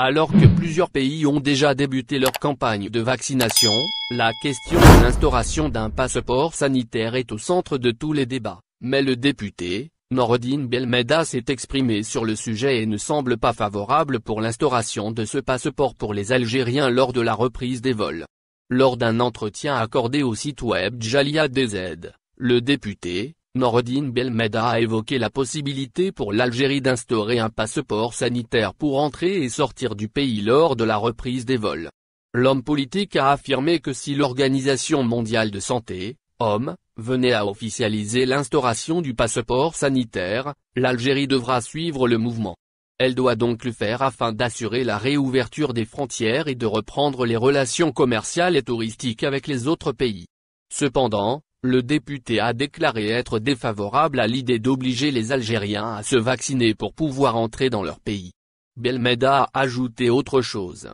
Alors que plusieurs pays ont déjà débuté leur campagne de vaccination, la question de l'instauration d'un passeport sanitaire est au centre de tous les débats, mais le député, Noureddine Belmeda s'est exprimé sur le sujet et ne semble pas favorable pour l'instauration de ce passeport pour les Algériens lors de la reprise des vols. Lors d'un entretien accordé au site web Jalia DZ, le député, Noureddine Belmeda a évoqué la possibilité pour l'Algérie d'instaurer un passeport sanitaire pour entrer et sortir du pays lors de la reprise des vols. L'homme politique a affirmé que si l'Organisation mondiale de santé, OMS, venait à officialiser l'instauration du passeport sanitaire, l'Algérie devra suivre le mouvement. Elle doit donc le faire afin d'assurer la réouverture des frontières et de reprendre les relations commerciales et touristiques avec les autres pays. Cependant, le député a déclaré être défavorable à l'idée d'obliger les Algériens à se vacciner pour pouvoir entrer dans leur pays. Belmeda a ajouté autre chose.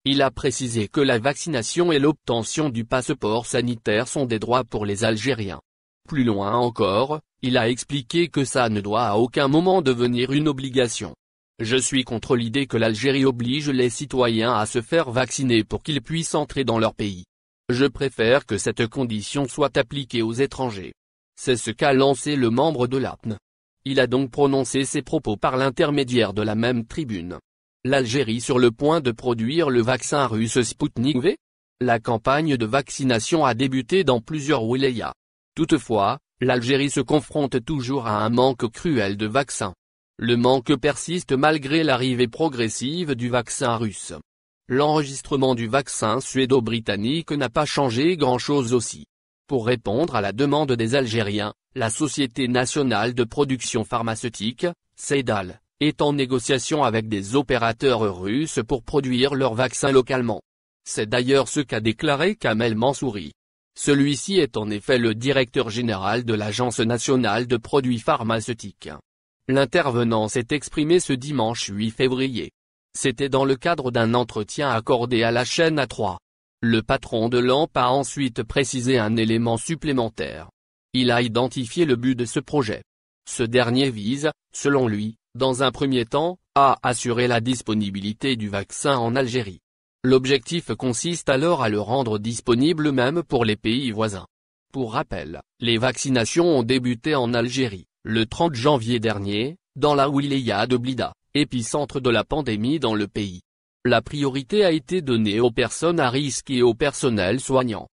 Il a précisé que la vaccination et l'obtention du passeport sanitaire sont des droits pour les Algériens. Plus loin encore, il a expliqué que ça ne doit à aucun moment devenir une obligation. Je suis contre l'idée que l'Algérie oblige les citoyens à se faire vacciner pour qu'ils puissent entrer dans leur pays. Je préfère que cette condition soit appliquée aux étrangers. C'est ce qu'a lancé le membre de l'APN. Il a donc prononcé ses propos par l'intermédiaire de la même tribune. L'Algérie sur le point de produire le vaccin russe Sputnik V? La campagne de vaccination a débuté dans plusieurs wilayas. Toutefois, l'Algérie se confronte toujours à un manque cruel de vaccins. Le manque persiste malgré l'arrivée progressive du vaccin russe. L'enregistrement du vaccin suédo-britannique n'a pas changé grand-chose aussi. Pour répondre à la demande des Algériens, la Société nationale de production pharmaceutique, Seydal, est en négociation avec des opérateurs russes pour produire leur vaccin localement. C'est d'ailleurs ce qu'a déclaré Kamel Mansouri. Celui-ci est en effet le directeur général de l'Agence nationale de produits pharmaceutiques. L'intervenant s'est exprimé ce dimanche 8 février. C'était dans le cadre d'un entretien accordé à la chaîne A3. Le patron de l'AMP a ensuite précisé un élément supplémentaire. Il a identifié le but de ce projet. Ce dernier vise, selon lui, dans un premier temps, à assurer la disponibilité du vaccin en Algérie. L'objectif consiste alors à le rendre disponible même pour les pays voisins. Pour rappel, les vaccinations ont débuté en Algérie, le 30 janvier dernier, dans la wilaya de Blida, épicentre de la pandémie dans le pays. La priorité a été donnée aux personnes à risque et au personnel soignant.